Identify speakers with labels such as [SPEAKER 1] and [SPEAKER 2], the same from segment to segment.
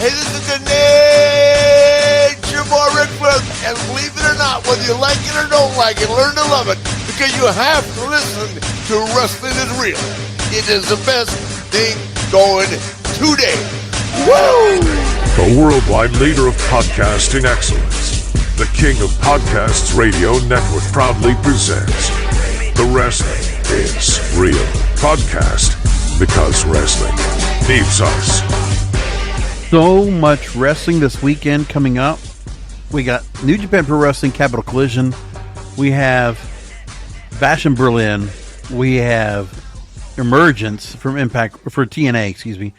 [SPEAKER 1] Hey, this is the Nature Boy Ric Flair, and believe it or not, whether you like it or don't like it, learn to love it, because you have to listen to Wrestling is Real. It is the best thing going today. Woo!
[SPEAKER 2] The worldwide leader of podcasting excellence, the king of podcasts radio network proudly presents The Wrestling is Real podcast, because wrestling needs us.
[SPEAKER 3] So much wrestling this weekend coming up. We got New Japan Pro Wrestling Capital Collision. We have Bash in Berlin. We have Emergence from Impact for TNA, excuse me.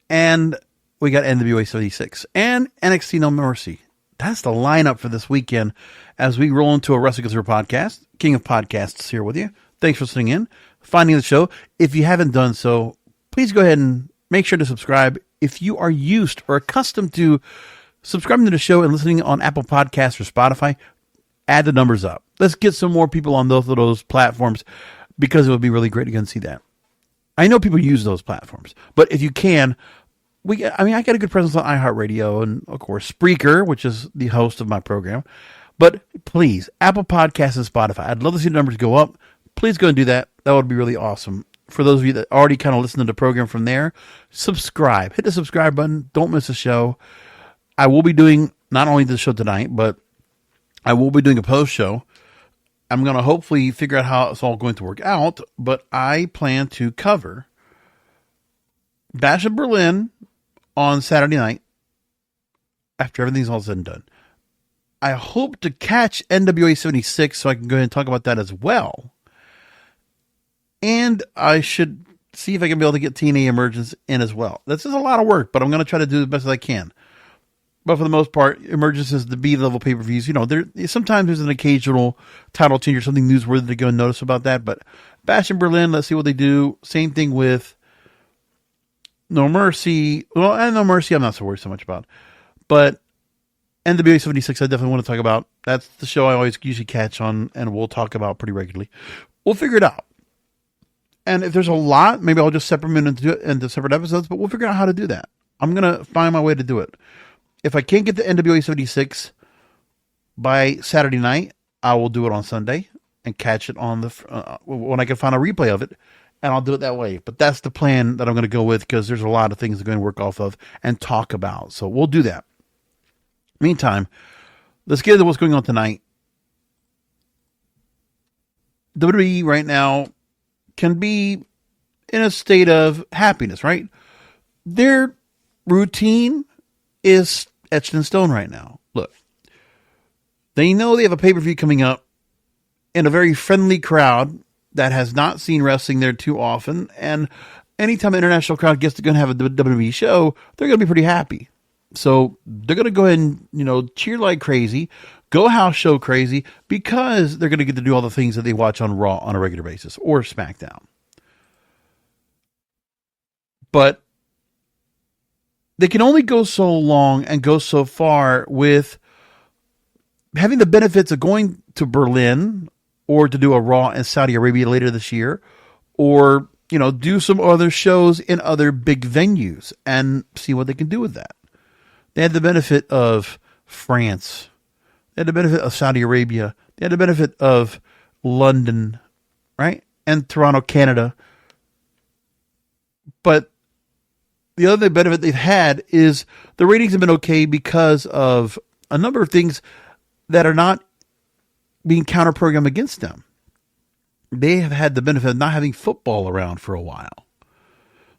[SPEAKER 3] And we got NWA 76 and NXT No Mercy. That's the lineup for this weekend as we roll into a Wrestling Consider podcast. King of Podcasts here with you. Thanks for listening in, finding the show. If you haven't done so, please go ahead and make sure to subscribe. If you are used or accustomed to subscribing to the show and listening on Apple Podcasts or Spotify, add the numbers up. Let's get some more people on both of those platforms because it would be really great to go and see that. I know people use those platforms, but if you can, I got a good presence on iHeartRadio and, of course, Spreaker, which is the host of my program. But please, Apple Podcasts and Spotify, I'd love to see the numbers go up. Please go and do that. That would be really awesome. For those of you that already kind of listen to the program from there, subscribe. Hit the subscribe button. Don't miss a show. I will be doing not only the show tonight, but I will be doing a post show. I'm going to hopefully figure out how it's all going to work out, but I plan to cover Bash in Berlin on Saturday night after everything's all said and done. I hope to catch NWA 76 so I can go ahead and talk about that as well. And I should see if I can be able to get TNA Emergence in as well. This is a lot of work, but I'm going to try to do the best as I can. But for the most part, Emergence is the B-level pay-per-views. You know, sometimes there's an occasional title change or something newsworthy to go and notice about that. But Bash in Berlin, let's see what they do. Same thing with No Mercy. Well, and No Mercy, I'm not so worried so much about. But NWA 76, I definitely want to talk about. That's the show I always usually catch on, and we'll talk about pretty regularly. We'll figure it out. And if there's a lot, maybe I'll just separate them into separate episodes, but we'll figure out how to do that. I'm going to find my way to do it. If I can't get the NWA 76 by Saturday night, I will do it on Sunday and catch it on when I can find a replay of it, and I'll do it that way. But that's the plan that I'm going to go with because there's a lot of things I'm going to work off of and talk about. So we'll do that. Meantime, let's get into what's going on tonight. WWE right now can be in a state of happiness, right? Their routine is etched in stone right now. Look, they know they have a pay-per-view coming up in a very friendly crowd that has not seen wrestling there too often. And anytime an international crowd gets to go and have a WWE show, they're going to be pretty happy. So they're going to go ahead and, cheer like crazy, go house show crazy, because they're going to get to do all the things that they watch on Raw on a regular basis or SmackDown. But they can only go so long and go so far with having the benefits of going to Berlin or to do a Raw in Saudi Arabia later this year, or, do some other shows in other big venues and see what they can do with that. They had the benefit of France. They had the benefit of Saudi Arabia. They had the benefit of London, right? And Toronto, Canada. But the other benefit they've had is the ratings have been okay because of a number of things that are not being counter-programmed against them. They have had the benefit of not having football around for a while.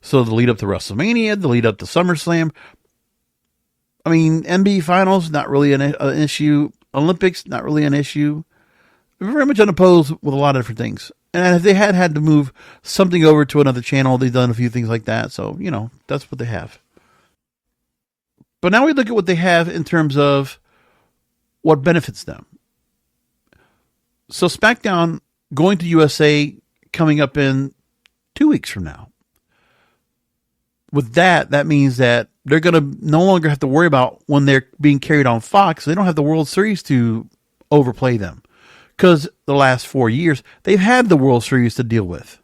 [SPEAKER 3] So the lead up to WrestleMania, the lead up to SummerSlam, NBA Finals, not really an issue. Olympics, not really an issue. They're very much unopposed with a lot of different things. And if they had to move something over to another channel, they've done a few things like that. So, that's what they have. But now we look at what they have in terms of what benefits them. So SmackDown going to USA coming up in 2 weeks from now. With that means that they're going to no longer have to worry about when they're being carried on Fox. They don't have the World Series to overplay them. Because the last 4 years, they've had the World Series to deal with.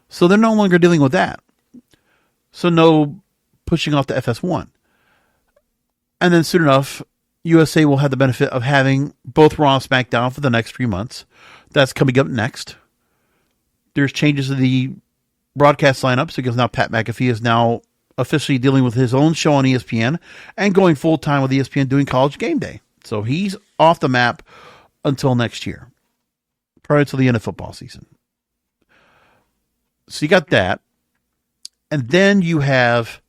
[SPEAKER 3] So they're no longer dealing with that. So no pushing off the FS1. And then soon enough, USA will have the benefit of having both Raw and SmackDown for the next 3 months. That's coming up next. There's changes to the broadcast lineups because now Pat McAfee is now officially dealing with his own show on ESPN and going full-time with ESPN doing College Game Day. So he's off the map until next year, prior to the end of football season. So you got that. And then you have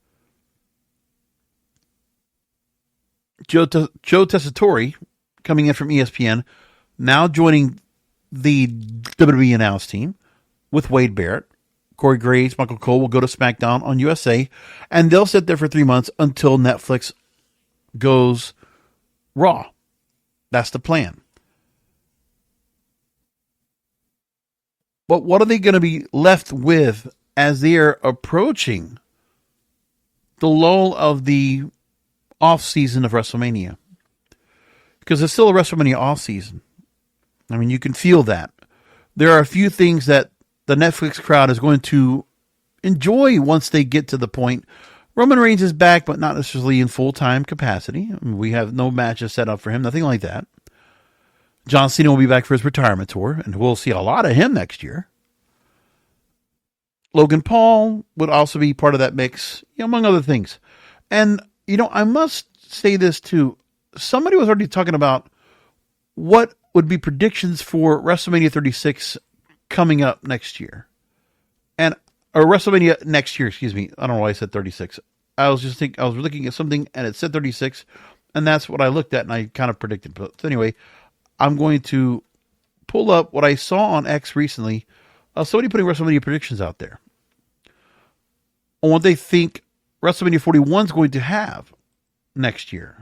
[SPEAKER 3] Joe Tessitore coming in from ESPN, now joining the WWE Announce team with Wade Barrett. Corey Graves, Michael Cole will go to SmackDown on USA, and they'll sit there for 3 months until Netflix goes Raw. That's the plan. But what are they going to be left with as they are approaching the lull of the off-season of WrestleMania? Because it's still a WrestleMania off-season. I mean, you can feel that. There are a few things that the Netflix crowd is going to enjoy once they get to the point. Roman Reigns is back, but not necessarily in full-time capacity. I mean, we have no matches set up for him, nothing like that. John Cena will be back for his retirement tour, and we'll see a lot of him next year. Logan Paul would also be part of that mix, among other things. And, I must say this too. Somebody was already talking about what would be predictions for WrestleMania 36 coming up next year. Or WrestleMania next year, excuse me. I don't know why I said 36. I was looking at something and it said 36, and that's what I looked at and I kind of predicted. But anyway, I'm going to pull up what I saw on X recently. Somebody putting WrestleMania predictions out there on what they think WrestleMania 41 is going to have next year.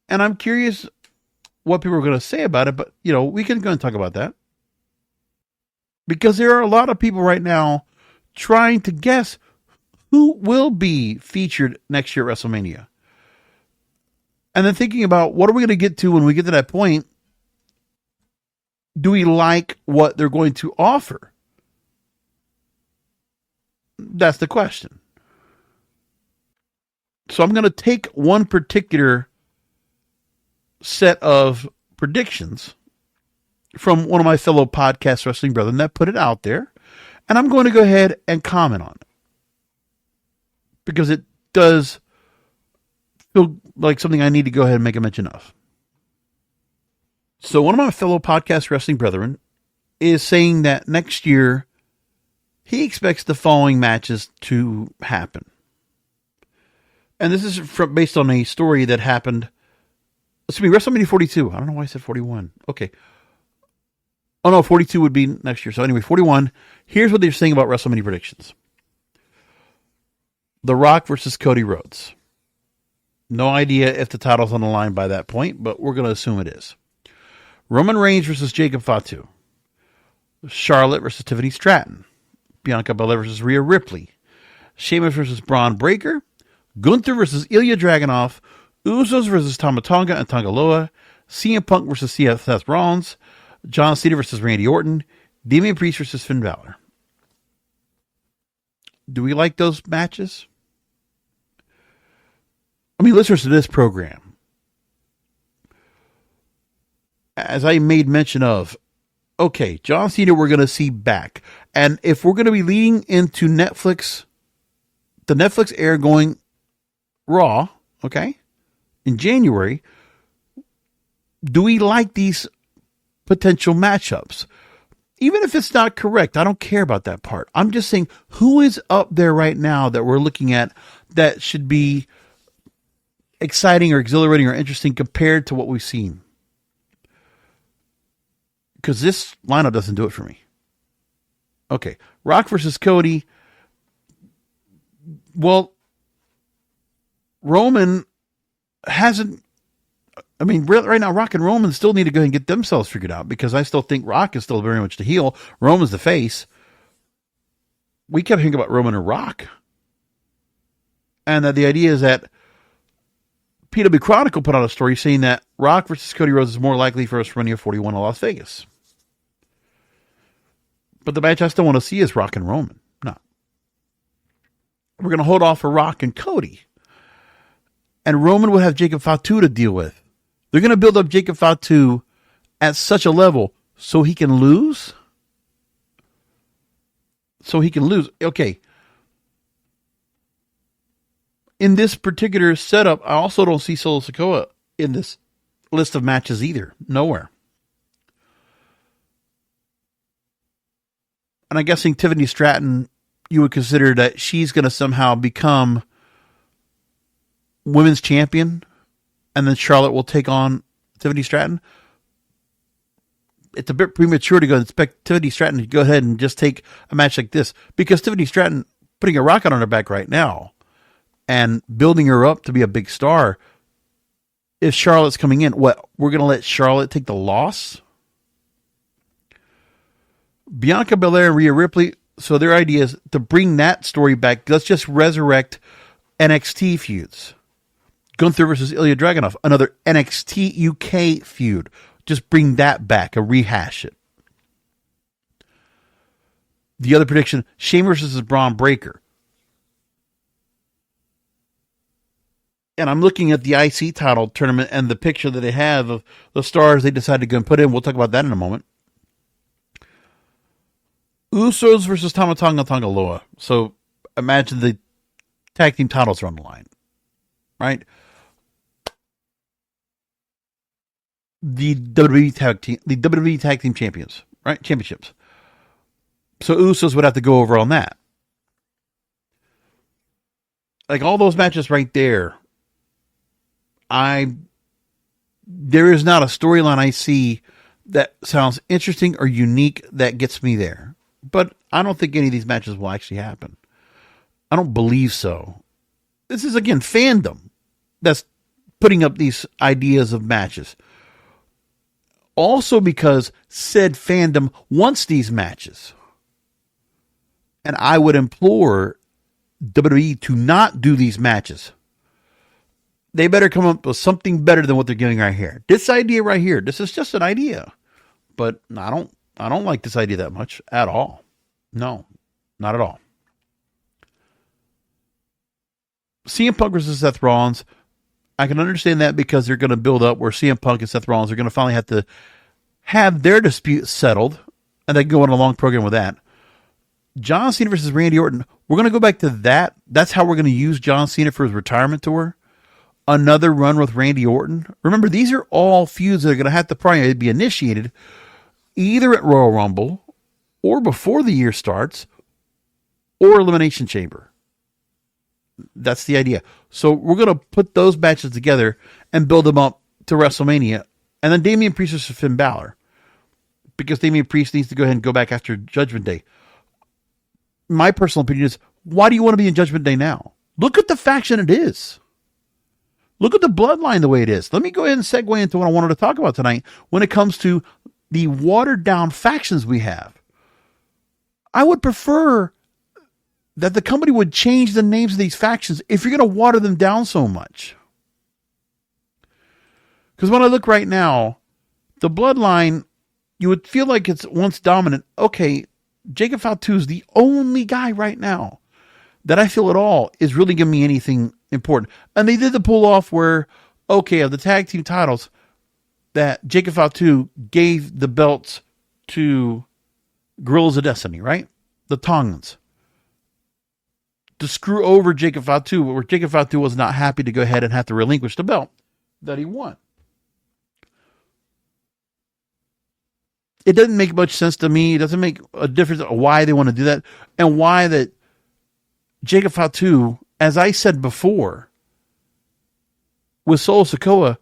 [SPEAKER 3] And I'm curious what people are going to say about it, but, we can go and talk about that. Because there are a lot of people right now trying to guess who will be featured next year at WrestleMania. And then thinking about what are we going to get to when we get to that point? Do we like what they're going to offer? That's the question. So I'm going to take one particular set of predictions from one of my fellow podcast wrestling brethren that put it out there, and I'm going to go ahead and comment on it because it does feel like something I need to go ahead and make a mention of. So one of my fellow podcast wrestling brethren is saying that next year he expects the following matches to happen. And this is based on a story that happened, WrestleMania 42. I don't know why I said 41. Okay. Oh no, 42 would be next year. So anyway, 41. Here's what they're saying about WrestleMania predictions. The Rock versus Cody Rhodes. No idea if the title's on the line by that point, but we're going to assume it is. Roman Reigns versus Jacob Fatu. Charlotte versus Tiffany Stratton. Bianca Belair versus Rhea Ripley. Sheamus versus Braun Breaker. Gunther versus Ilya Dragunov. Usos versus Tama Tonga and Tonga Loa. CM Punk versus Seth Rollins. John Cena versus Randy Orton. Damian Priest versus Finn Balor. Do we like those matches? I mean, listeners to this program, as I made mention of, okay, John Cena we're going to see back. And if we're going to be leading into Netflix, the Netflix air going Raw, okay, in January, do we like these potential matchups? Even if it's not correct, I don't care about that part. I'm just saying who is up there right now that we're looking at that should be exciting or exhilarating or interesting compared to what we've seen. Because this lineup doesn't do it for me. Okay, Rock versus Cody. Well, Roman hasn't. I mean, right now, Rock and Roman still need to go ahead and get themselves figured out because I still think Rock is still very much the heel. Roman's the face. We kept hearing about Roman and Rock. And that the idea is that PW Chronicle put out a story saying that Rock versus Cody Rhodes is more likely for WrestleMania 41 in Las Vegas. But the match I still want to see is Rock and Roman. No. We're going to hold off for Rock and Cody. And Roman would have Jacob Fatu to deal with. They're going to build up Jacob Fatu at such a level so he can lose? Okay. In this particular setup, I also don't see Solo Sikoa in this list of matches either. Nowhere. And I'm guessing Tiffany Stratton, you would consider that she's going to somehow become women's champion, and then Charlotte will take on Tiffany Stratton. It's a bit premature to go and expect Tiffany Stratton to go ahead and just take a match like this, because Tiffany Stratton putting a rocket on her back right now and building her up to be a big star. If Charlotte's coming in, what, we're going to let Charlotte take the loss? Bianca Belair and Rhea Ripley, so their idea is to bring that story back. Let's just resurrect NXT feuds. Gunther versus Ilya Dragunov, another NXT UK feud. Just bring that back and rehash it. The other prediction, Shane versus Braun Breaker. And I'm looking at the IC title tournament and the picture that they have of the stars they decided to go and put in. We'll talk about that in a moment. Usos versus Tama Tonga Tonga Loa. So imagine the tag team titles are on the line, right? The WWE tag team champions, right? Championships. So Usos would have to go over on that. Like all those matches right there, there is not a storyline I see that sounds interesting or unique that gets me there. But I don't think any of these matches will actually happen. I don't believe so. This is, again, fandom that's putting up these ideas of matches. Also because said fandom wants these matches. And I would implore WWE to not do these matches. They better come up with something better than what they're giving right here. This idea right here, this is just an idea. But I don't like this idea that much at all. No, not at all. CM Punk versus Seth Rollins, I can understand that because they're going to build up where CM Punk and Seth Rollins are going to finally have to have their dispute settled, and they can go on a long program with that. John Cena versus Randy Orton, we're going to go back to that. That's how we're going to use John Cena for his retirement tour. Another run with Randy Orton. Remember, these are all feuds that are going to have to probably be initiated either at Royal Rumble or before the year starts or Elimination Chamber. That's the idea. So we're going to put those matches together and build them up to WrestleMania. And then Damian Priest versus Finn Balor. Because Damian Priest needs to go ahead and go back after Judgment Day. My personal opinion is, why do you want to be in Judgment Day now? Look at the faction it is. Look at the bloodline the way it is. Let me go ahead and segue into what I wanted to talk about tonight when it comes to the watered down factions we have. I would prefer that the company would change the names of these factions if you're going to water them down so much. Because when I look right now, the bloodline, you would feel like it's once dominant. Okay, Jacob Fatu is the only guy right now that I feel at all is really giving me anything important. And they did the pull off where, okay, of the tag team titles, that Jacob Fatu gave the belts to Guerrillas of Destiny, right? The Tongans. To screw over Jacob Fatu, where Jacob Fatu was not happy to go ahead and have to relinquish the belt that he won. It doesn't make much sense to me. It doesn't make a difference why they want to do that and why that Jacob Fatu, as I said before, with Solo Sikoa,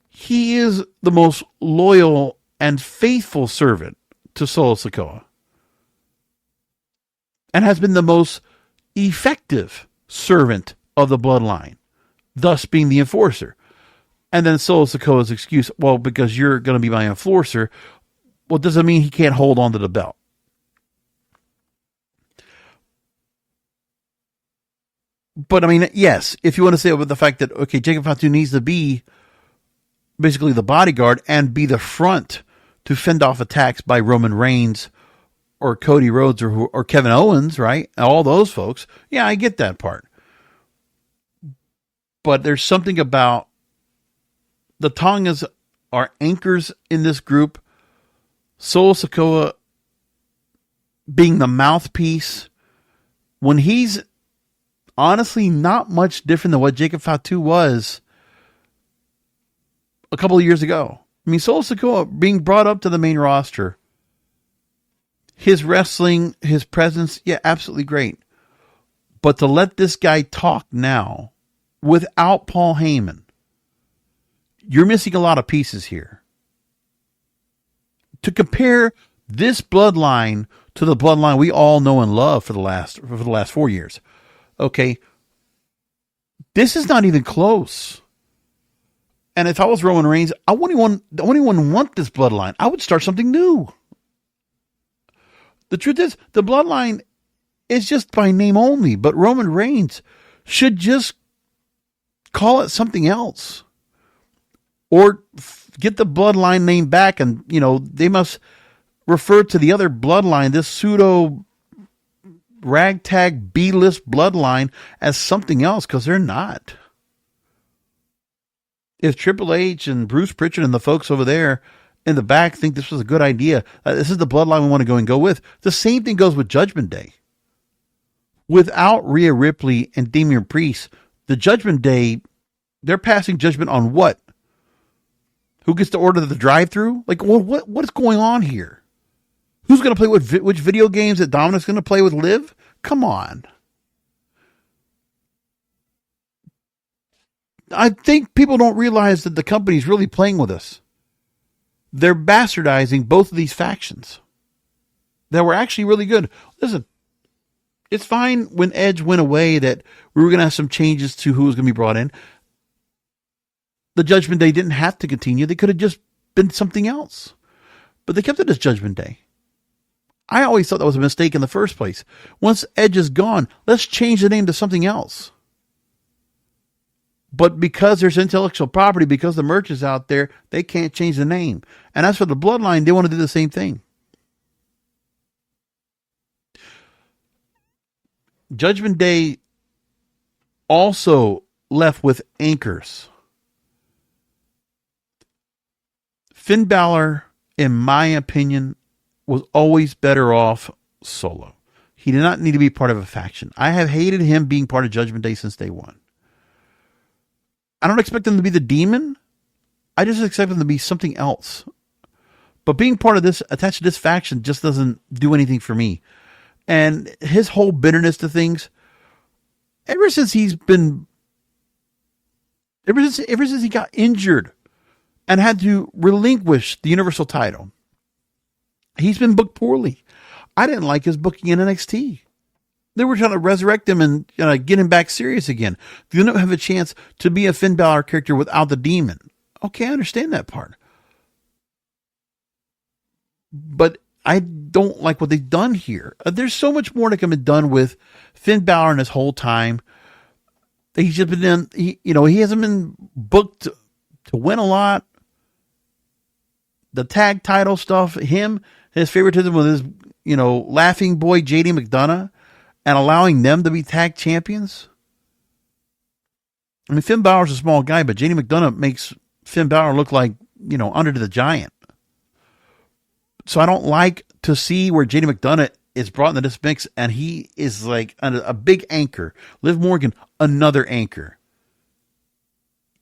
[SPEAKER 3] he is the most loyal and faithful servant to Solo Sikoa and has been the most effective servant of the bloodline, thus being the enforcer. And then Solo Sikoa's excuse, well, because you're going to be my enforcer, well, does it mean he can't hold on to the belt? But I mean, yes, if you want to say about the fact that, okay, Jacob Fatu needs to be basically the bodyguard and be the front to fend off attacks by Roman Reigns or Cody Rhodes or Kevin Owens, right? All those folks. Yeah, I get that part. But there's something about the Tongas are anchors in this group. Solo Sikoa being the mouthpiece when he's honestly not much different than what Jacob Fatu was a couple of years ago. I mean, Solo Sikoa being brought up to the main roster, his wrestling, his presence, yeah, absolutely great. But to let this guy talk now without Paul Heyman, you're missing a lot of pieces here. To compare this bloodline to the bloodline we all know and love for the last 4 years. Okay. This is not even close. And if I was Roman Reigns, I wouldn't even want this bloodline. I would start something new. The truth is, the bloodline is just by name only, but Roman Reigns should just call it something else. Or get the bloodline name back, and, they must refer to the other bloodline, this pseudo ragtag B-list bloodline, as something else, because they're not. If Triple H and Bruce Pritchard and the folks over there in the back think this was a good idea, this is the bloodline we want to go with, the same thing goes with Judgment Day. Without Rhea Ripley and Damian Priest, the Judgment Day, they're passing judgment on what? Who gets to order the drive-thru? Like, what is going on here? Who's going to play which video games that Dominic's going to play with Liv? Come on. I think people don't realize that the company's really playing with us. They're bastardizing both of these factions that were actually really good. Listen, it's fine when Edge went away that we were going to have some changes to who was going to be brought in. The Judgment Day didn't have to continue. They could have just been something else. But they kept it as Judgment Day. I always thought that was a mistake in the first place. Once Edge is gone, let's change the name to something else. But because there's intellectual property, because the merch is out there, they can't change the name. And as for the bloodline, they want to do the same thing. Judgment Day also left with anchors. Finn Balor, in my opinion, was always better off solo. He did not need to be part of a faction. I have hated him being part of Judgment Day since day one. I don't expect him to be the demon. I just expect him to be something else. But being part of this, attached to this faction, just doesn't do anything for me. And his whole bitterness to things, ever since he got injured and had to relinquish the Universal title, he's been booked poorly. I didn't like his booking in NXT. They were trying to resurrect him and get him back serious again. They don't have a chance to be a Finn Balor character without the demon. Okay, I understand that part. But I don't like what they've done here. There's so much more that can be done with Finn Balor in his whole time. He's just been he hasn't been booked to win a lot. The tag title stuff, his favoritism with his, laughing boy JD McDonough, and allowing them to be tag champions. I mean, Finn Balor's a small guy, but JD McDonough makes Finn Balor look like, Andre the Giant. So I don't like to see where JD McDonough is brought into this mix, and he is like a big anchor. Liv Morgan, another anchor.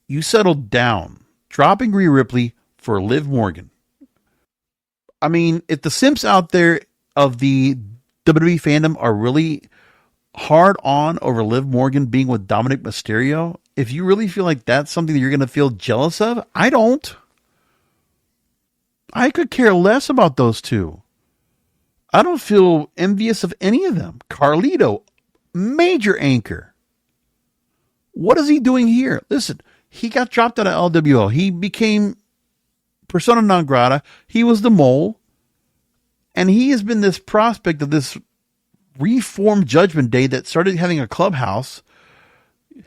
[SPEAKER 3] You settled down, dropping Rhea Ripley for Liv Morgan. I mean, if the simps out there of the WWE fandom are really hard on over Liv Morgan being with Dominic Mysterio, if you really feel like that's something that you're going to feel jealous of, I don't. I could care less about those two. I don't feel envious of any of them. Carlito, major anchor. What is he doing here? Listen, he got dropped out of LWO. He became persona non grata. He was the mole. And he has been this prospect of this reformed Judgment Day that started having a clubhouse.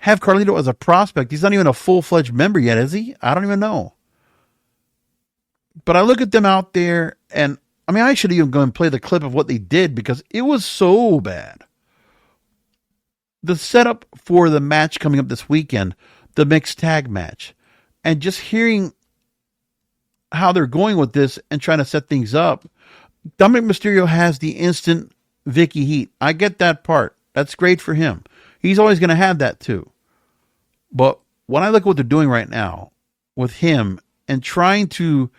[SPEAKER 3] Have Carlito as a prospect. He's not even a full-fledged member yet, is he? I don't even know. But I look at them out there, and I should even go and play the clip of what they did because it was so bad. The setup for the match coming up this weekend, the mixed tag match. And just hearing how they're going with this and trying to set things up, Dominic Mysterio has the instant Vicky heat. I get that part. That's great for him. He's always going to have that too. But when I look at what they're doing right now with him and trying to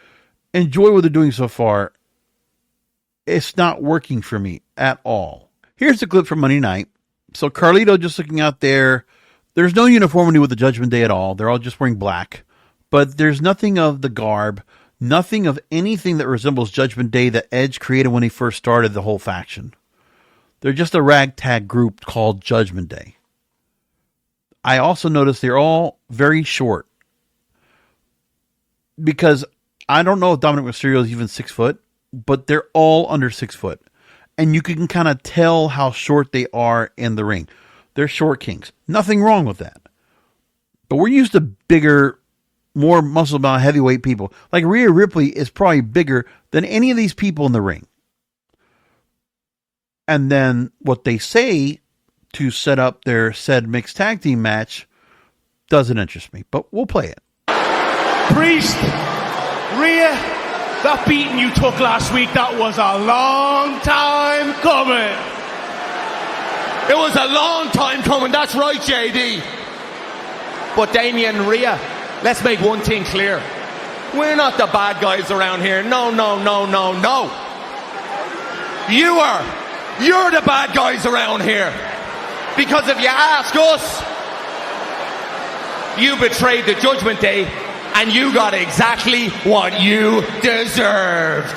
[SPEAKER 3] enjoy what they're doing so far, it's not working for me at all. Here's the clip from Monday night. So Carlito just looking out there. There's no uniformity with the Judgment Day at all. They're all just wearing black. But there's nothing of the garb, nothing of anything that resembles Judgment Day that Edge created when he first started the whole faction. They're just a ragtag group called Judgment Day. I also noticed they're all very short. Because I don't know if Dominic Mysterio is even 6 foot, but they're all under 6 foot. And you can kind of tell how short they are in the ring. They're short kings. Nothing wrong with that. But we're used to bigger, more muscle-bound heavyweight people. Like Rhea Ripley is probably bigger than any of these people in the ring. And then what they say to set up their said mixed tag team match doesn't interest me. But we'll play it.
[SPEAKER 4] Priest, Rhea, that beating you took last week, that was a long time coming.
[SPEAKER 5] It was a long time coming, that's right, JD. But Damien and Rhea, let's make one thing clear. We're not the bad guys around here. No. You are. You're the bad guys around here. Because if you ask us, you betrayed the Judgment Day and you got exactly what you deserved.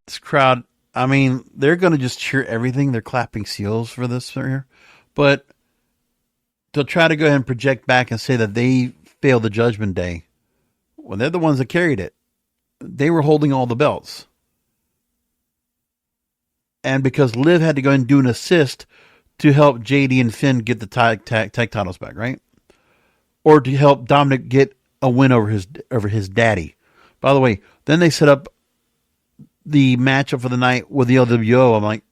[SPEAKER 3] This crowd, I mean, they're going to just cheer everything. They're clapping seals for this here. But they'll try to go ahead and project back and say that they failed the Judgment Day. Well, they're the ones that carried it. They were holding all the belts. And because Liv had to go and do an assist to help JD and Finn get the tag titles back, right? Or to help Dominic get a win over his daddy. By the way, then they set up the matchup for the night with the LWO. I'm like,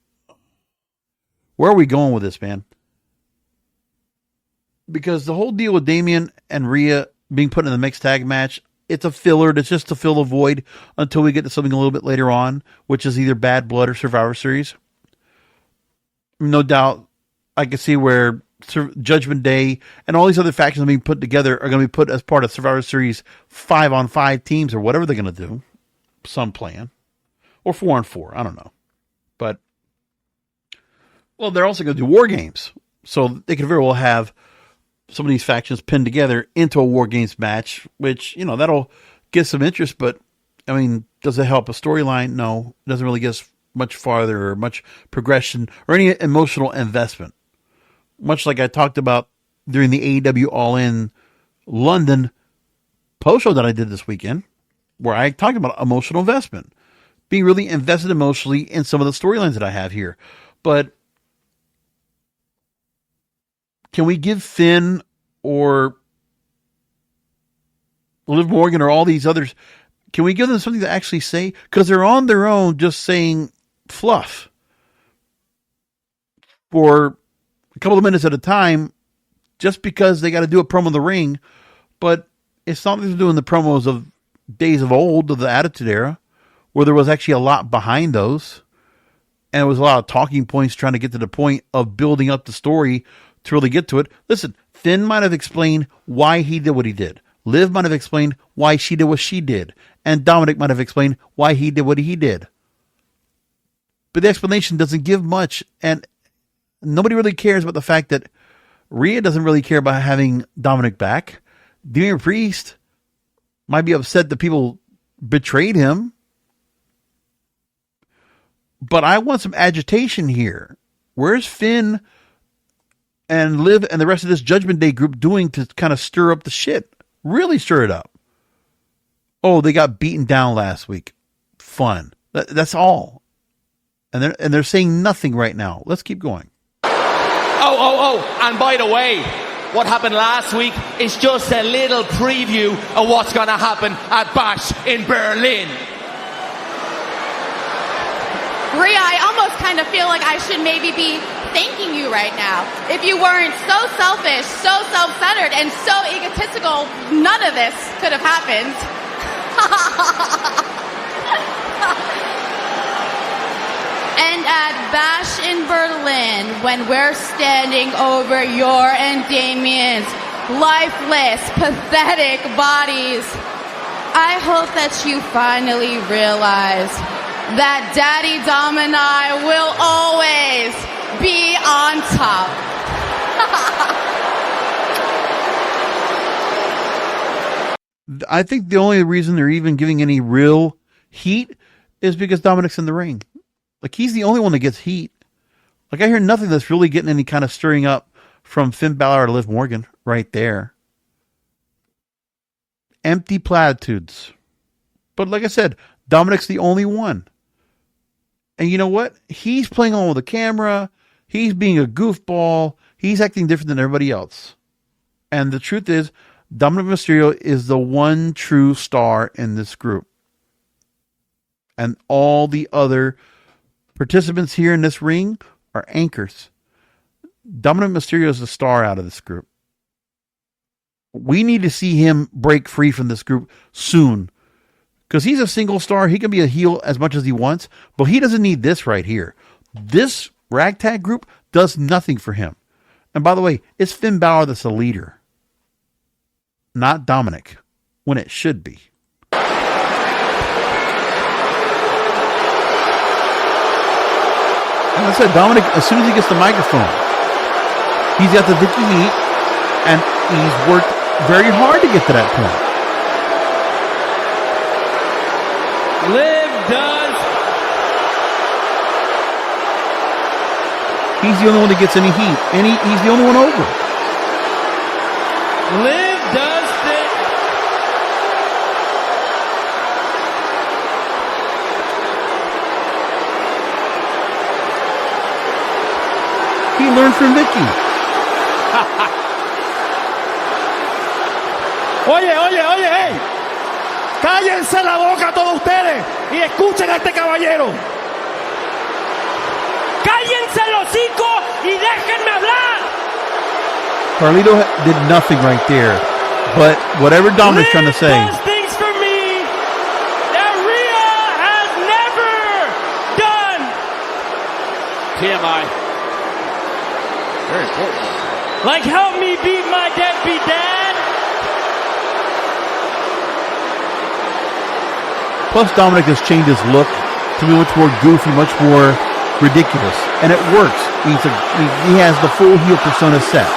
[SPEAKER 3] where are we going with this, man? Because the whole deal with Damian and Rhea being put in the mixed tag match, it's a filler. It's just to fill the void until we get to something a little bit later on, which is either Bad Blood or Survivor Series. No doubt, I can see where Judgment Day and all these other factions being put together are going to be put as part of Survivor Series 5-on-5 teams or whatever they're going to do. Some plan. Or 4-on-4. I don't know. But, well, they're also going to do war games. So they could very well have some of these factions pinned together into a war games match, which, you know, that'll get some interest. But, I mean, does it help a storyline? No. It doesn't really get us much farther or much progression or any emotional investment. Much like I talked about during the AEW All-In London post-show that I did this weekend, where I talked about emotional investment. Being really invested emotionally in some of the storylines that I have here. But can we give Finn or Liv Morgan or all these others, can we give them something to actually say? Because they're on their own just saying fluff for a couple of minutes at a time just because they got to do a promo in the ring. But it's not like they're doing the promos of days of old, of the Attitude Era, where there was actually a lot behind those. And it was a lot of talking points trying to get to the point of building up the story to really get to it. Listen, Finn might have explained why he did what he did. Liv might have explained why she did what she did. And Dominic might have explained why he did what he did. But the explanation doesn't give much. And nobody really cares about the fact that Rhea doesn't really care about having Dominic back. Damian Priest might be upset that people betrayed him. But I want some agitation here. Where's Finn and Liv and the rest of this Judgment Day group doing to kind of stir up the shit? Really stir it up. Oh, they got beaten down last week. Fun. That's all. And they're saying nothing right now. Let's keep going.
[SPEAKER 5] Oh, and by the way, what happened last week is just a little preview of what's going to happen at Bash in Berlin.
[SPEAKER 6] Rhea, I almost kind of feel like I should maybe be thanking you right now. If you weren't so selfish, so self-centered, and so egotistical, none of this could have happened. And at Bash in Berlin, when we're standing over your and Damien's lifeless, pathetic bodies, I hope that you finally realize that Daddy Dom and I will always be on top.
[SPEAKER 3] I think the only reason they're even giving any real heat is because Dominic's in the ring. Like, he's the only one that gets heat. Like, I hear nothing that's really getting any kind of stirring up from Finn Balor or Liv Morgan right there. Empty platitudes. But like I said, Dominic's the only one. And you know what? He's playing on with the camera. He's being a goofball. He's acting different than everybody else. And the truth is, Dominic Mysterio is the one true star in this group. And all the other participants here in this ring are anchors. Dominic Mysterio is the star out of this group. We need to see him break free from this group soon. Because he's a single star. He can be a heel as much as he wants. But he doesn't need this right here. This ragtag group does nothing for him. And by the way, it's Finn Balor that's the leader. Not Dominic. When it should be. And I said, Dominic, as soon as he gets the microphone, he's got the Vicky heat, and he's worked very hard to get to that point.
[SPEAKER 4] Liv does.
[SPEAKER 3] He's the only one that gets any heat, and he's the only one over.
[SPEAKER 4] Liv does think.
[SPEAKER 3] He learned from Vicky.
[SPEAKER 4] Oye, hey. Cállense la boca todos ustedes y escuchen a este caballero. Cállense el hocico y déjenme hablar.
[SPEAKER 3] Carlito did nothing right there. But whatever Dominic's trying to say.
[SPEAKER 4] Liv does things for me that Rhea has never done. TMI. Very important. Like, help me beat my deadbeat dad.
[SPEAKER 3] Plus, Dominic has changed his look to be much more goofy, much more ridiculous. And it works. He has the full heel persona set.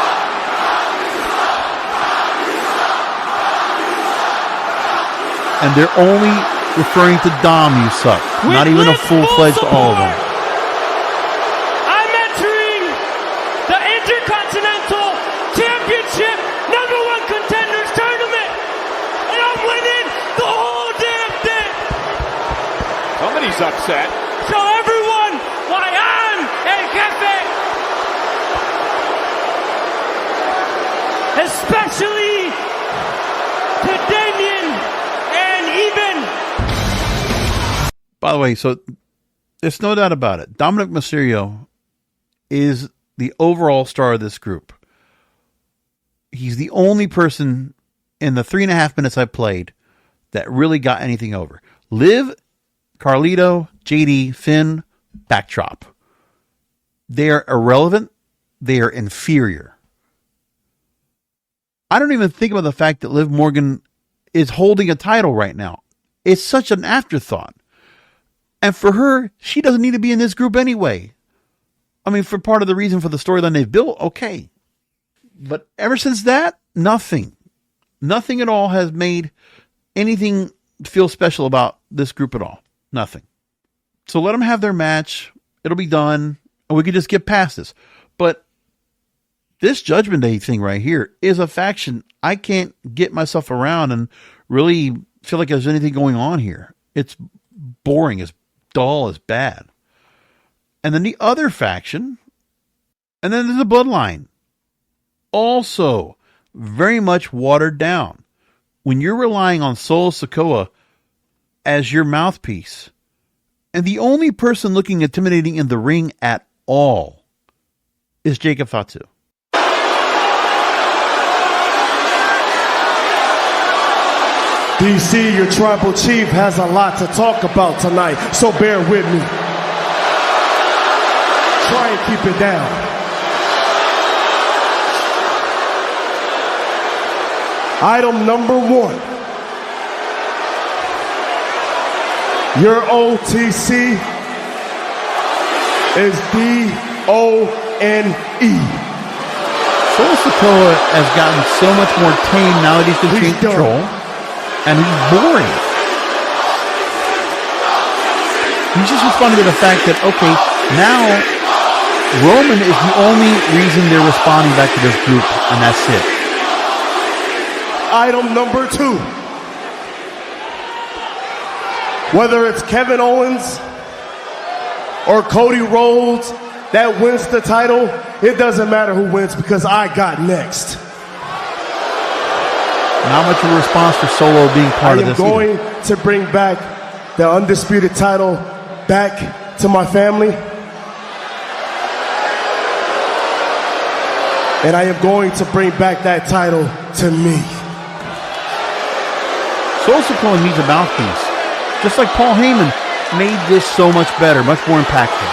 [SPEAKER 3] And they're only referring to Dom, you suck. Not even a full-fledged all of them.
[SPEAKER 4] I'm entering the Intercontinental Championship #1 Contenders Tournament. And I'm winning the whole damn thing.
[SPEAKER 5] Somebody's upset.
[SPEAKER 4] Show everyone why I'm El Jefe. Especially to Damien and even.
[SPEAKER 3] By the way, so there's no doubt about it. Dominic Mysterio is the overall star of this group. He's the only person in the 3.5 minutes I played that really got anything over. Liv, Carlito, JD, Finn, backdrop. They are irrelevant. They are inferior. I don't even think about the fact that Liv Morgan is holding a title right now. It's such an afterthought. And for her, she doesn't need to be in this group anyway. I mean, for part of the reason for the storyline they've built, okay. But ever since that, nothing. Nothing at all has made anything feel special about this group at all. Nothing. So let them have their match. It'll be done. And we can just get past this. But this Judgment Day thing right here is a faction I can't get myself around and really feel like there's anything going on here. It's boring, it's dull, it's bad. And then the other faction, and then there's the Bloodline. Also, very much watered down. When you're relying on Solo Sikoa as your mouthpiece, and the only person looking intimidating in the ring at all is Jacob Fatu.
[SPEAKER 4] DC, your tribal chief, has a lot to talk about tonight, so bear with me. Try and keep it down. Item number 1. Your OTC is DONE.
[SPEAKER 3] Solo Sikoa has gotten so much more tame now that he's been in control. And he's boring. He's just responding to the fact that, okay, now Roman is the only reason they're responding back to this group, and that's it.
[SPEAKER 4] Item number 2. Whether it's Kevin Owens or Cody Rhodes that wins the title, it doesn't matter who wins because I got next.
[SPEAKER 3] Not much of a response for Solo being part of this.
[SPEAKER 4] I am going to bring back the undisputed title back to my family. And I am going to bring back that title to me.
[SPEAKER 3] Solo Sikoa needs a mouthpiece. Just like Paul Heyman made this so much better, much more impactful.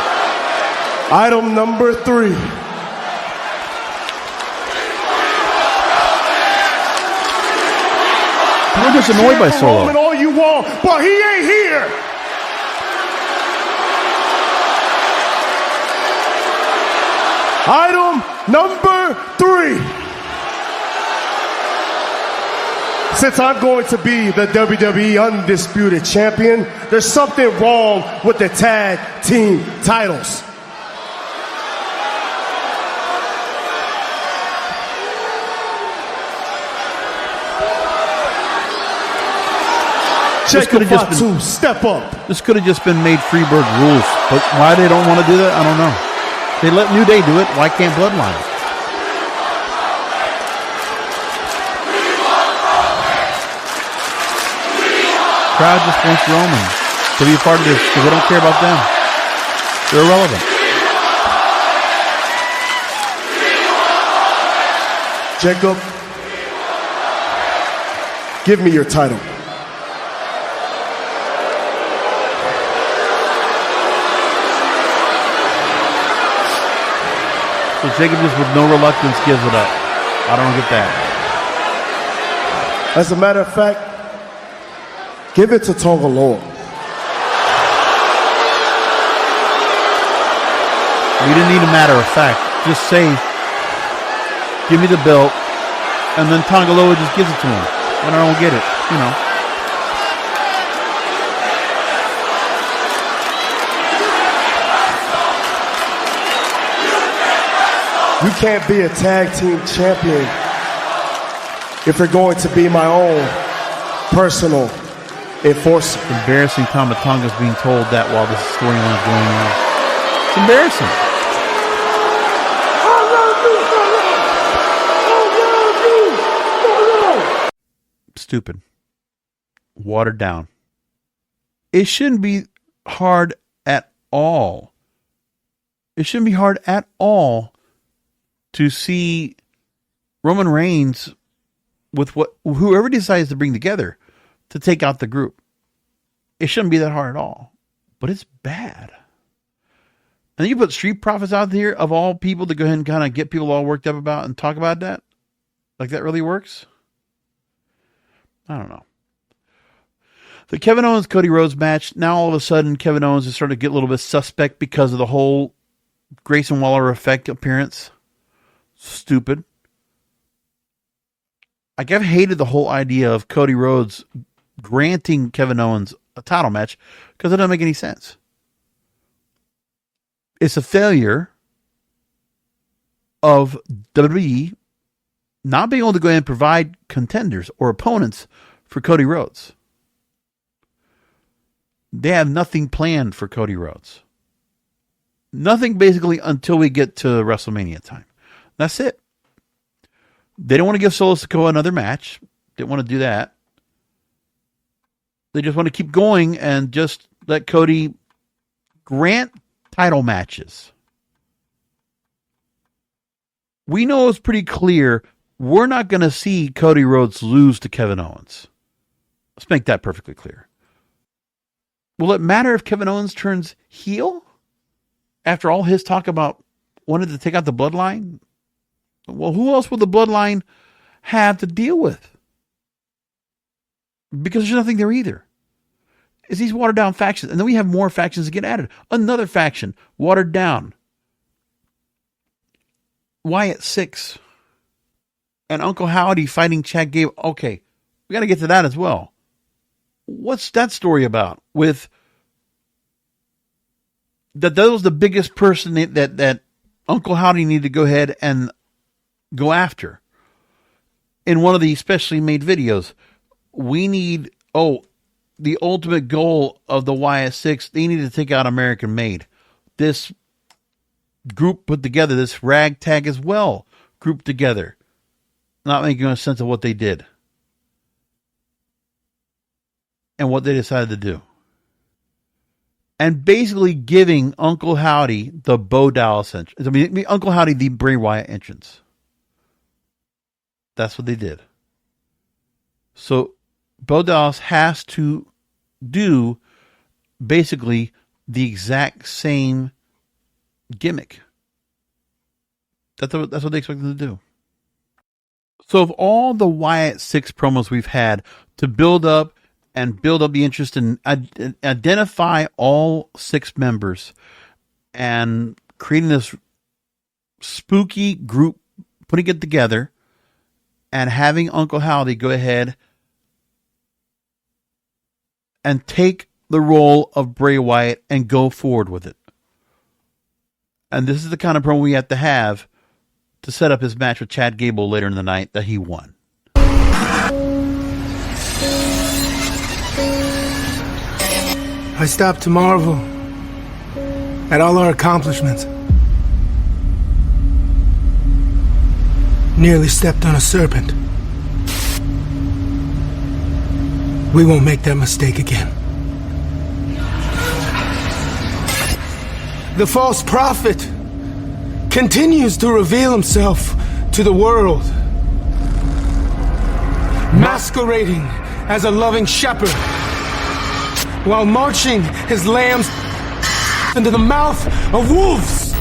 [SPEAKER 4] Item number 3.
[SPEAKER 3] I'm just annoyed by Solo.
[SPEAKER 4] Roman all you want, but he ain't here. Item number 3. Since I'm going to be the WWE Undisputed Champion, there's something wrong with the tag team titles. Jacob Fatu, step up.
[SPEAKER 3] This could have just been made Freebird rules, but why they don't want to do that, I don't know. They let New Day do it. Why can't Bloodline? Crowd just wants Roman to be a part of this because they don't care about them. They're irrelevant.
[SPEAKER 4] Jacob, give me your title.
[SPEAKER 3] So Jacob just with no reluctance gives it up. I don't get that.
[SPEAKER 4] As a matter of fact, give it to Tonga Loa.
[SPEAKER 3] We didn't need a matter of fact. Just say, give me the belt, and then Tonga Loa just gives it to him. And I don't get it, you know.
[SPEAKER 4] You can't be a tag team champion if you're going to be my own personal enforcer.
[SPEAKER 3] It's embarrassing Tama Tonga's being told that while this storyline is going on. It's embarrassing. Stupid. Watered down. It shouldn't be hard at all. It shouldn't be hard at all to see Roman Reigns with whoever decides to bring together to take out the group. It shouldn't be that hard at all, but it's bad. And you put Street Profits out there of all people to go ahead and kind of get people all worked up about and talk about that. Like that really works? I don't know. The Kevin Owens Cody Rhodes match. Now all of a sudden Kevin Owens is starting to get a little bit suspect because of the whole Grayson Waller effect appearance. Stupid. Like, I've hated the whole idea of Cody Rhodes granting Kevin Owens a title match because it doesn't make any sense. It's a failure of WWE not being able to go ahead and provide contenders or opponents for Cody Rhodes. They have nothing planned for Cody Rhodes. Nothing basically until we get to WrestleMania time. That's it. They don't want to give Solo Sikoa another match. Didn't want to do that. They just want to keep going and just let Cody grant title matches. we know it's pretty clear we're not going to see Cody Rhodes lose to Kevin Owens. Let's make that perfectly clear. Will it matter if Kevin Owens turns heel after all his talk about wanting to take out the Bloodline? Well, who else will the Bloodline have to deal with? Because there's nothing there either. It's these watered down factions. And then we have more factions to get added. Another faction, watered down. Wyatt 6 and Uncle Howdy fighting Chad Gable. Okay, we got to get to that as well. What's that story about? With that was the biggest person that Uncle Howdy needed to go ahead and go after. In one of the specially made videos, we need, the ultimate goal of the Wyatt 6, they need to take out American Made. This group put together, this ragtag as well, grouped together. Not making a sense of what they did. And what they decided to do. And basically giving Uncle Howdy the Bo Dallas entrance. Uncle Howdy the Bray Wyatt entrance. That's what they did. So Bo Dallas has to do basically the exact same gimmick. That's what they expect them to do. So of all the Wyatt 6 promos we've had to build up the interest and identify all 6 members and creating this spooky group, putting it together and having Uncle Howdy go ahead and take the role of Bray Wyatt and go forward with it. And this is the kind of promo we have to set up his match with Chad Gable later in the night that he won.
[SPEAKER 7] I stopped to marvel at all our accomplishments. Nearly stepped on a serpent. We won't make that mistake again. The false prophet continues to reveal himself to the world, masquerading as a loving shepherd while marching his lambs into the mouth of wolves.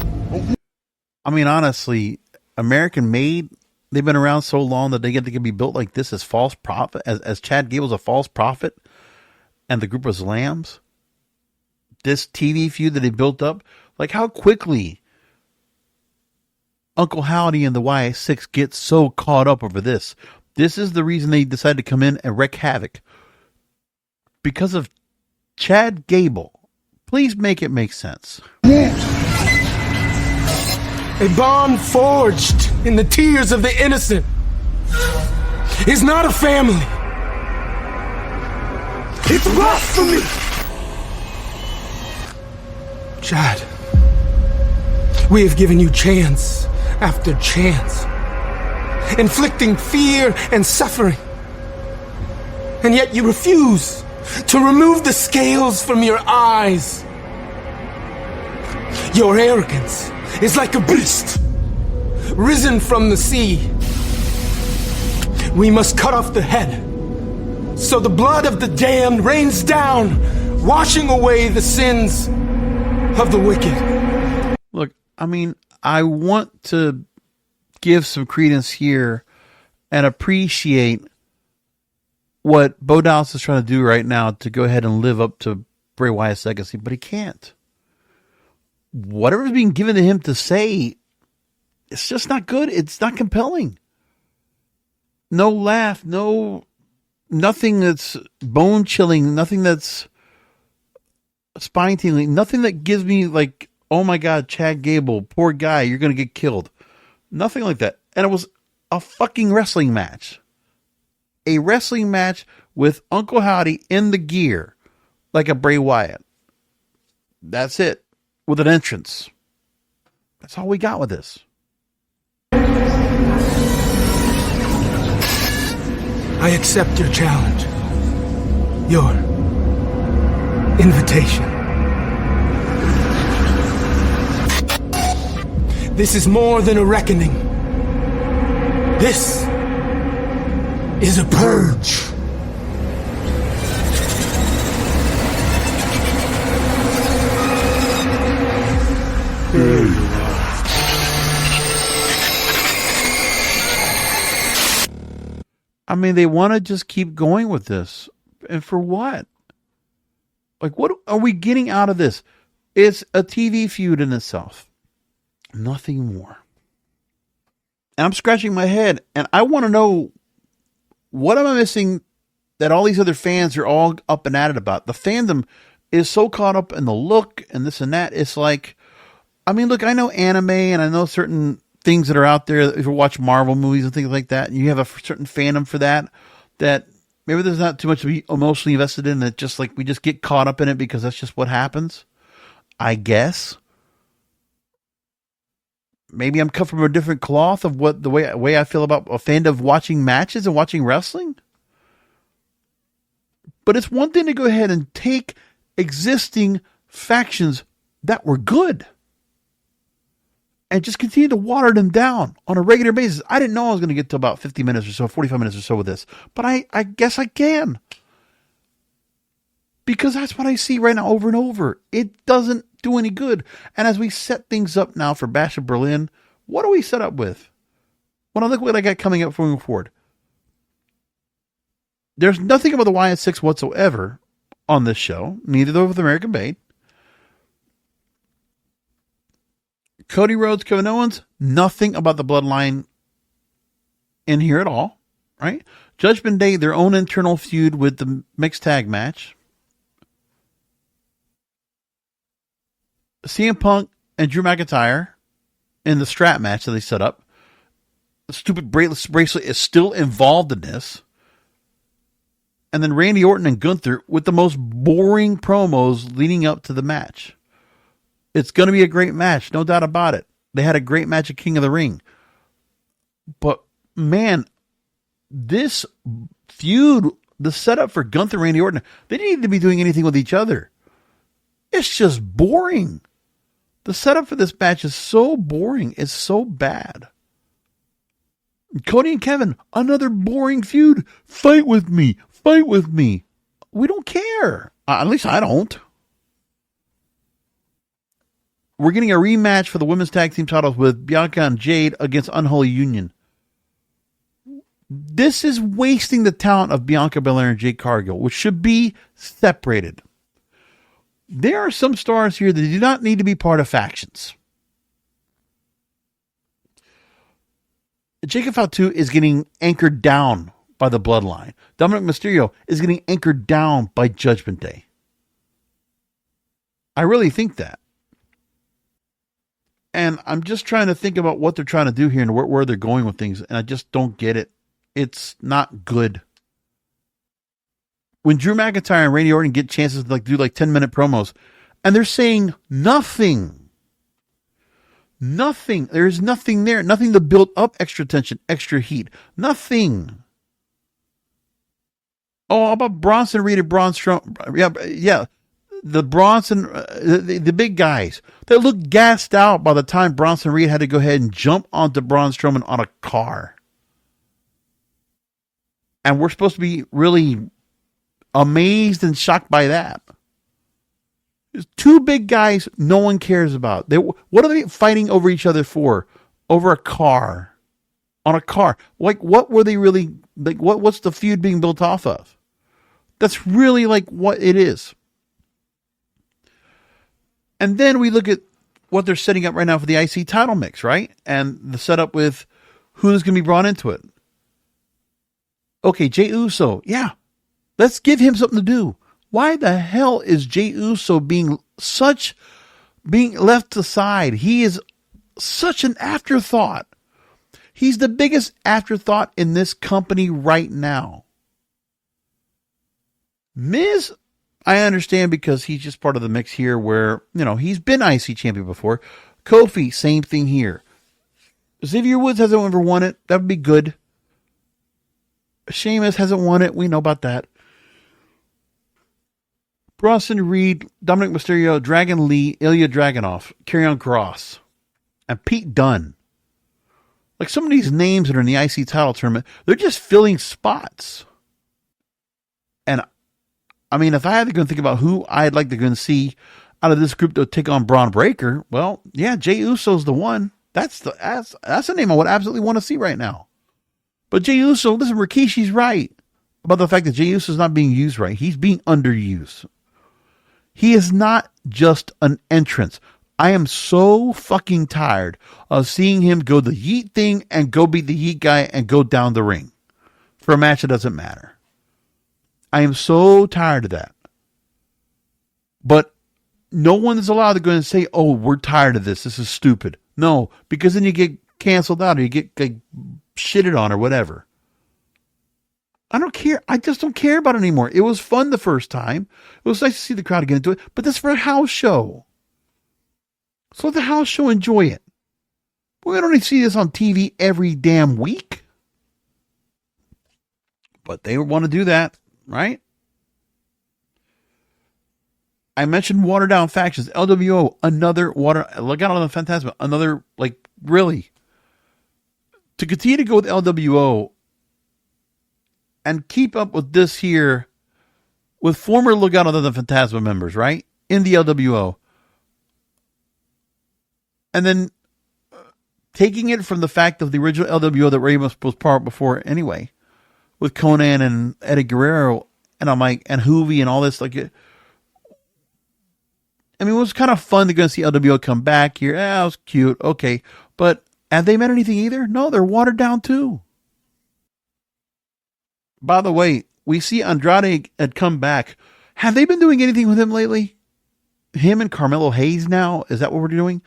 [SPEAKER 3] I mean, honestly, American Made, they've been around so long that they can be built like this as false prophet, as Chad Gable's a false prophet and the group was lambs. This TV feud that they built up, like how quickly Uncle Howdy and the Y6 get so caught up over this. This is the reason they decided to come in and wreak havoc. Because of Chad Gable. Please make it make sense.
[SPEAKER 7] A bond forged in the tears of the innocent is not a family. It's blasphemy! Chad, we have given you chance after chance, inflicting fear and suffering, and yet you refuse to remove the scales from your eyes. Your arrogance is like a beast risen from the sea. We must cut off the head so the blood of the damned rains down, washing away the sins of the wicked.
[SPEAKER 3] Look, I mean, I want to give some credence here and appreciate what Bo Dallas is trying to do right now to go ahead and live up to Bray Wyatt's legacy, but he can't. Whatever's being given to him to say, it's just not good. It's not compelling. No laugh, nothing that's bone chilling, nothing that's spine tingling, nothing that gives me like, oh my God, Chad Gable, poor guy, you're going to get killed. Nothing like that. And it was a fucking wrestling match. A wrestling match with Uncle Howdy in the gear, like a Bray Wyatt. That's it. With an entrance. That's all we got with this.
[SPEAKER 7] I accept your challenge. Your invitation. This is more than a reckoning. This is a purge.
[SPEAKER 3] I mean, they want to just keep going with this. And for what? Like, what are we getting out of this? It's a TV feud in itself. Nothing more. And I'm scratching my head, and I want to know, what am I missing that all these other fans are all up and at it about? The fandom is so caught up in the look and this and that. It's like, I mean, look, I know anime and I know certain things that are out there. If you watch Marvel movies and things like that, and you have a certain fandom for that maybe there's not too much to be emotionally invested in. That just like we just get caught up in it because that's just what happens. I guess. Maybe I'm cut from a different cloth of what the way I feel about a fan of watching matches and watching wrestling. But it's one thing to go ahead and take existing factions that were good and just continue to water them down on a regular basis. I didn't know I was going to get to about 50 minutes or so, 45 minutes or so with this, but I guess I can. Because that's what I see right now over and over. It doesn't do any good. And as we set things up now for Bash of Berlin, what do we set up with? When I look what I got coming up moving forward, there's nothing about the Wyatt Six whatsoever on this show. Neither though with American Bait. Cody Rhodes, Kevin Owens, nothing about the Bloodline in here at all, right? Judgment Day, their own internal feud with the mixed tag match. CM Punk and Drew McIntyre in the strap match that they set up. The stupid bracelet is still involved in this. And then Randy Orton and Gunther with the most boring promos leading up to the match. It's going to be a great match, no doubt about it. They had a great match at King of the Ring. But, man, this feud, the setup for Gunther and Randy Orton, they didn't need to be doing anything with each other. It's just boring. The setup for this match is so boring. It's so bad. Cody and Kevin, another boring feud. Fight with me. Fight with me. We don't care. At least I don't. We're getting a rematch for the women's tag team titles with Bianca and Jade against Unholy Union. This is wasting the talent of Bianca Belair and Jade Cargill, which should be separated. There are some stars here that do not need to be part of factions. Jacob Fatu is getting anchored down by the Bloodline. Dominic Mysterio is getting anchored down by Judgment Day. I really think that. And I'm just trying to think about what they're trying to do here and where they're going with things. And I just don't get it. It's not good. When Drew McIntyre and Randy Orton get chances to do 10-minute promos, and they're saying nothing. Nothing. There's nothing there. Nothing to build up extra tension, extra heat. Nothing. Oh, how about Bronson Reed and Braun Strowman? Yeah. The Bronson, the big guys. They looked gassed out by the time Bronson Reed had to go ahead and jump onto Braun Strowman on a car. And we're supposed to be really amazed and shocked by that. There's two big guys no one cares about. What are they fighting over each other for? Over a car. On a car. What were they really, what's the feud being built off of? That's really what it is. And then we look at what they're setting up right now for the IC title mix, right? And the setup with who's going to be brought into it. Okay, Jey Uso. Yeah. Let's give him something to do. Why the hell is Jey Uso being left aside? He is such an afterthought. He's the biggest afterthought in this company right now. Miz, I understand because he's just part of the mix here where, he's been IC champion before. Kofi, same thing here. Xavier Woods hasn't ever won it. That would be good. Sheamus hasn't won it. We know about that. Bronson Reed, Dominic Mysterio, Dragon Lee, Ilya Dragunov, Karrion Kross, and Pete Dunne. Like some of these names that are in the IC title tournament, they're just filling spots. And I mean, if I had to go and think about who I'd like to go and see out of this group to take on Braun Breaker, well, yeah, Jey Uso's the one. That's the name I would absolutely want to see right now. But Jey Uso, listen, Rikishi's right about the fact that Jey Uso's not being used right. He's being underused. He is not just an entrance. I am so fucking tired of seeing him go the yeet thing and go beat the yeet guy and go down the ring for a match that doesn't matter. I am so tired of that. But no one is allowed to go and say, oh, we're tired of this. This is stupid. No, because then you get canceled out or you get like, shitted on or whatever. I don't care. I just don't care about it anymore. It was fun the first time. It was nice to see the crowd get into it, but this is for a house show. So let the house show enjoy it. We don't see this on TV every damn week. But they want to do that, right? I mentioned watered down factions. LWO, another look out on the Phantasma, another, like, really. To continue to go with LWO and keep up with this here with former Lookout on the Phantasma members, right? In the LWO. And then taking it from the fact of the original LWO that Ramos was part before anyway, with Conan and Eddie Guerrero, and I'm like, and Hoovy and all this, like, I mean, it was kind of fun to go see LWO come back here. It was cute, okay, but have they meant anything either? No, they're watered down too. By the way, we see Andrade had come back. Have they been doing anything with him lately? Him and Carmelo Hayes now? Is that what we're doing?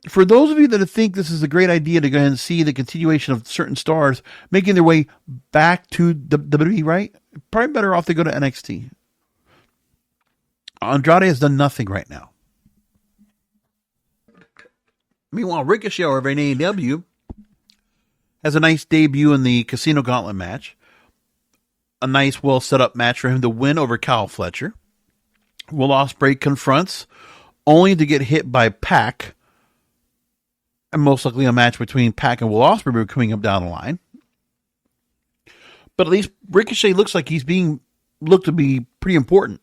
[SPEAKER 3] For those of you that think this is a great idea to go ahead and see the continuation of certain stars making their way back to the WWE, right? Probably better off to go to NXT. Andrade has done nothing right now. Meanwhile, Ricochet over in AEW has a nice debut in the Casino Gauntlet match. A nice, well set up match for him to win over Kyle Fletcher. Will Ospreay confronts, only to get hit by Pac. And most likely a match between Pac and Will Ospreay coming up down the line. But at least Ricochet looks like he's being looked to be pretty important.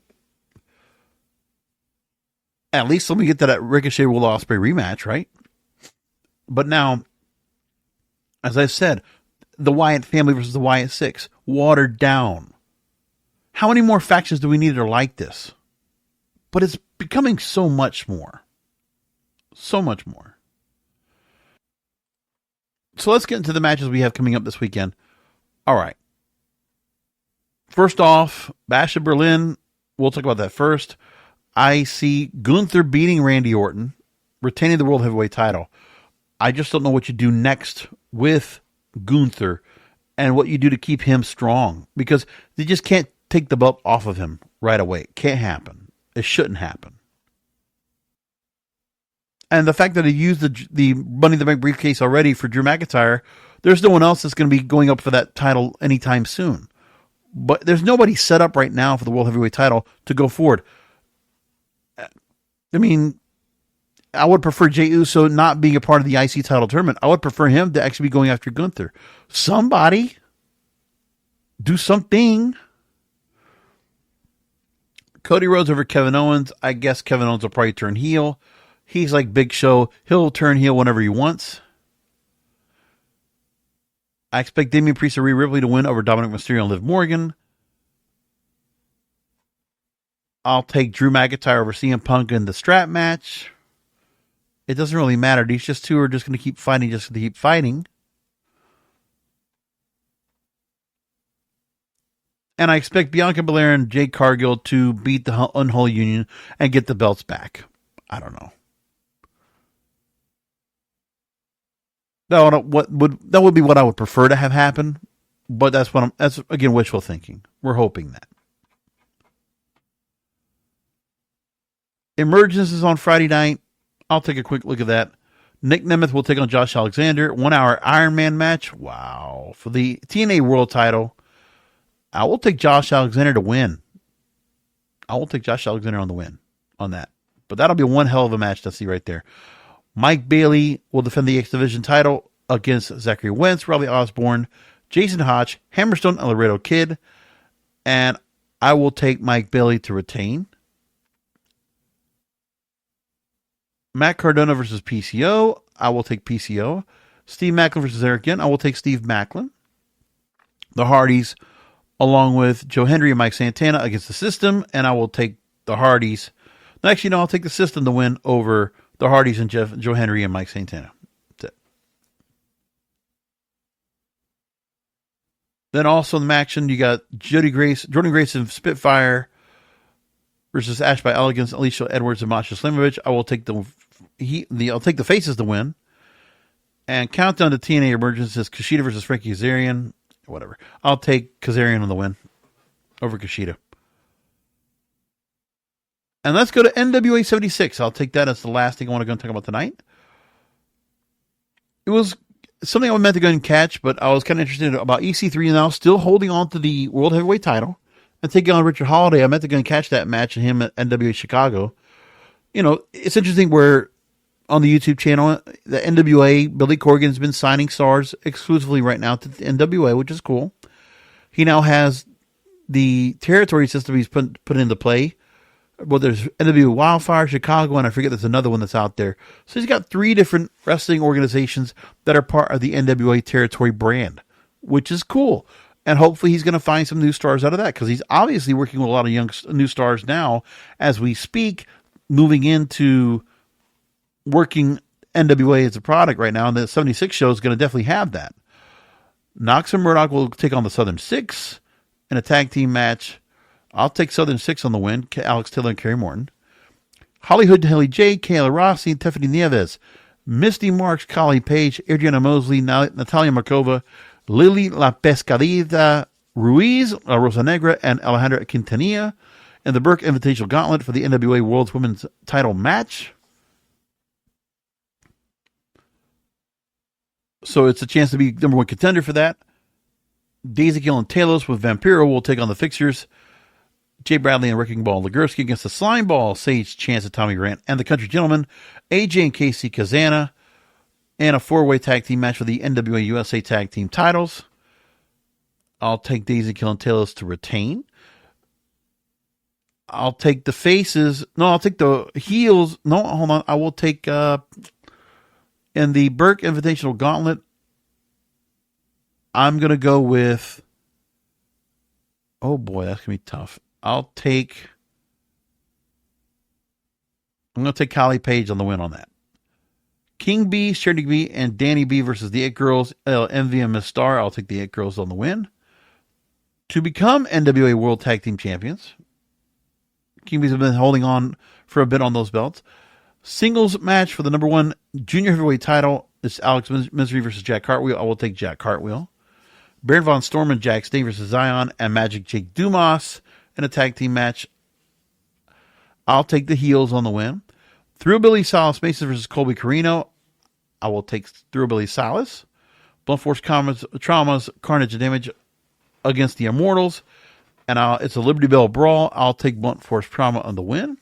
[SPEAKER 3] At least let me get to that Ricochet Will Ospreay rematch, right? But now, as I said, the Wyatt family versus the Wyatt Six, watered down. How many more factions do we need that are like this? But it's becoming so much more. So much more. So let's get into the matches we have coming up this weekend. All right. First off, Bash of Berlin. We'll talk about that first. I see Gunther beating Randy Orton, retaining the World Heavyweight title. I just don't know what you do next with Gunther and what you do to keep him strong, because they just can't take the belt off of him right away. It can't happen. It shouldn't happen. And the fact that he used the Money in the Bank briefcase already for Drew McIntyre, there's no one else that's going to be going up for that title anytime soon. But there's nobody set up right now for the World Heavyweight title to go forward. I mean, I would prefer Jey Uso not being a part of the IC title tournament. I would prefer him to actually be going after Gunther. Somebody do something. Cody Rhodes over Kevin Owens. I guess Kevin Owens will probably turn heel. He's like Big Show. He'll turn heel whenever he wants. I expect Damian Priest and Rhea Ripley to win over Dominic Mysterio and Liv Morgan. I'll take Drew McIntyre over CM Punk in the strap match. It doesn't really matter. These just two are just going to keep fighting, just to keep fighting. And I expect Bianca Belair and Jade Cargill to beat the Unholy Union and get the belts back. I don't know. That would be what I would prefer to have happen, but that's again wishful thinking. We're hoping that. Emergence is on Friday night. I'll take a quick look at that. Nick Nemeth will take on Josh Alexander. 1 hour Iron Man match. Wow. For the TNA World title. I will take Josh Alexander to win. I will take Josh Alexander on the win on that. But that'll be one hell of a match to see right there. Mike Bailey will defend the X Division title against Zachary Wentz, Riley Osborne, Jason Hodge, Hammerstone, and Laredo Kid. And I will take Mike Bailey to retain. Matt Cardona versus PCO. I will take PCO. Steve Macklin versus Eric Young. I will take Steve Macklin. The Hardys, along with Joe Hendry and Mike Santana against the System. And I will take the Hardys. No, actually, no, I'll take the System to win over the Hardys and Joe Hendry and Mike Santana. That's it. Then also in the action, you got Jordan Grace and Spitfire versus Ash by Elegance, Alicia Edwards, and Masha Slimovic. I will take I'll take the Faces to win. And Countdown to TNA Emergence is Kushida versus Frankie Kazarian. Whatever. I'll take Kazarian on the win over Kushida. And let's go to NWA 76. I'll take that as the last thing I want to go and talk about tonight. It was something I meant to go and catch, but I was kind of interested about EC3 now, still holding on to the World Heavyweight title and taking on Richard Holiday. I meant to go and catch that match of him at NWA Chicago. You know, it's interesting where on the YouTube channel, the NWA, Billy Corgan's been signing stars exclusively right now to the NWA, which is cool. He now has the territory system he's put into play. Well, there's NWA Wildfire, Chicago, and I forget there's another one that's out there. So he's got 3 different wrestling organizations that are part of the NWA territory brand, which is cool. And hopefully he's going to find some new stars out of that, because he's obviously working with a lot of young new stars now as we speak, moving into working NWA as a product right now. And the 76 show is going to definitely have that. Knox and Murdoch will take on the Southern Six in a tag team match. I'll take Southern Six on the win. Alex Taylor and Kerry Morton. Hollywood Haley J, Kayla Rossi, and Tiffany Nieves. Misty Marks, Collie Page, Adriana Mosley, Natalia Markova, Lily La Pescadita Ruiz, La Rosa Negra, and Alejandra Quintanilla. And the Burke Invitational Gauntlet for the NWA World's Women's title match. So it's a chance to be number 1 contender for that. Daisy Gill and Talos with Vampiro will take on the Fixers. Jay Bradley and Wrecking Ball Legursky against the Slime Ball, Sage Chance and Tommy Grant, and the Country Gentlemen, AJ and Casey Kazana, and a 4-way tag team match for the NWA USA tag team titles. I'll take Daisy Kill and Talos to retain. I'll take the faces. No, I'll take the heels. No, hold on. I will take, in the Burke Invitational Gauntlet, I'm going to go with, oh boy, that's going to be tough. I'm going to take Collie Page on the win on that. King B, Shirley B, and Danny B versus the It Girls, MV and Miss Star. I'll take the It Girls on the win. To become NWA World Tag Team Champions, King B's have been holding on for a bit on those belts. Singles match for the number 1 junior heavyweight title is Alex Misery versus Jack Cartwheel. I will take Jack Cartwheel. Baron Von Storm and Jack Sting versus Zion and Magic Jake Dumas in a tag team match. I'll take the heels on the win. Thrubilly Salas Mason versus Colby Carino. I will take Thrubilly Salas. Blunt Force Traumas, Carnage and Damage against the Immortals. And it's a Liberty Bell Brawl. I'll take Blunt Force Trauma on the win.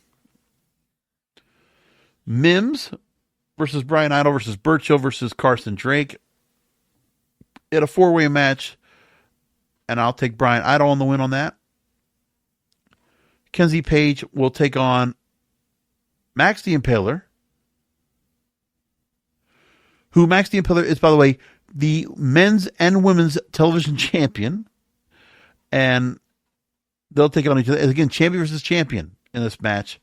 [SPEAKER 3] Mims versus Brian Idol versus Burchill versus Carson Drake in a 4-way match. And I'll take Brian Idol on the win on that. Kenzie Page will take on Max the Impaler. Who Max the Impaler is, by the way, the men's and women's television champion. And they'll take it on each other. Again, champion versus champion in this match.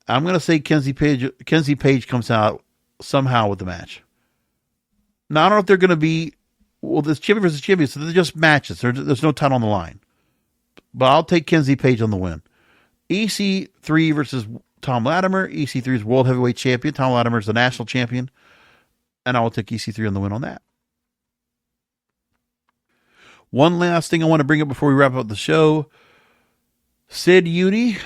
[SPEAKER 3] I'm going to say Kenzie Page comes out somehow with the match. Now, I don't know if they're going to be, well, this champion versus champion, so they're just matches. There's no title on the line. But I'll take Kenzie Page on the win. EC3 versus Tom Latimer. EC3 is World Heavyweight Champion. Tom Latimer is the National Champion. And I will take EC3 on the win on that. One last thing I want to bring up before we wrap up the show. Sid Udy,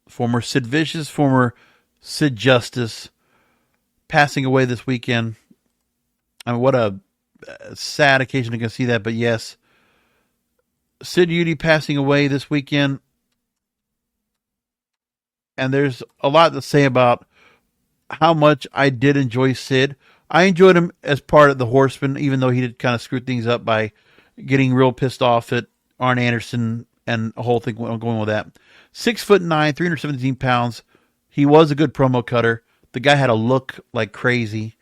[SPEAKER 3] former Sid Vicious, former Sid Justice, passing away this weekend. I mean, what a sad occasion to go see that, but yes, Sid Udy passing away this weekend. And there's a lot to say about how much I did enjoy Sid. I enjoyed him as part of the Horsemen, even though he did kind of screw things up by getting real pissed off at Arn Anderson and a whole thing going with that. 6'9", 317 pounds. He was a good promo cutter. The guy had a look like crazy.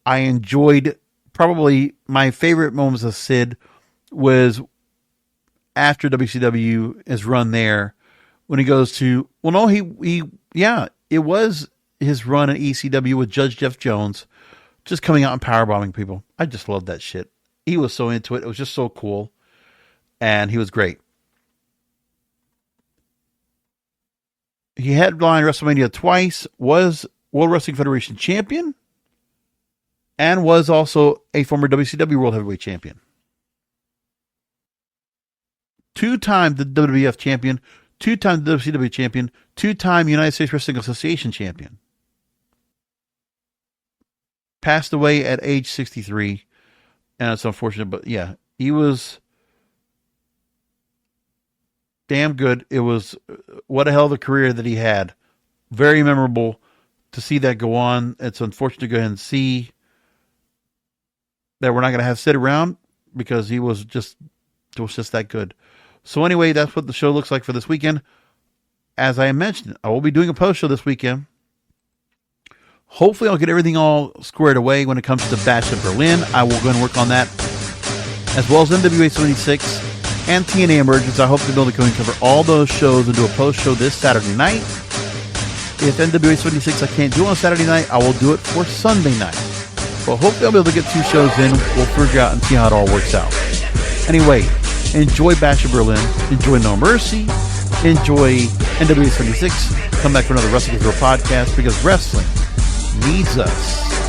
[SPEAKER 3] I enjoyed, probably my favorite moments of Sid was after WCW, his run there, when he goes to, well, no, it was his run at ECW with Judge Jeff Jones, just coming out and powerbombing people. I just loved that shit. He was so into it. It was just so cool. And he was great. He headlined WrestleMania twice, was World Wrestling Federation champion, and was also a former WCW World Heavyweight champion. 2-time the WWF champion, 2-time the WCW champion, 2-time United States Wrestling Association champion. Passed away at age 63, and it's unfortunate, but yeah, he was damn good. It was, what a hell of a career that he had. Very memorable to see that go on. It's unfortunate to go ahead and see that we're not going to have Sid around because it was just that good. So anyway, that's what the show looks like for this weekend. As I mentioned, I will be doing a post show this weekend. Hopefully I'll get everything all squared away when it comes to Bash in Berlin. I will go and work on that, as well as NWA 76 and TNA Emergence. I hope to be able to go and cover all those shows and do a post show this Saturday night. If NWA 76 I can't do on Saturday night, I will do it for Sunday night. But hopefully I'll be able to get 2 shows in. We'll figure out and see how it all works out. Anyway, enjoy Bash in Berlin. Enjoy No Mercy. Enjoy NWA 76. Come back for another Wrestling Hero podcast, because wrestling needs us.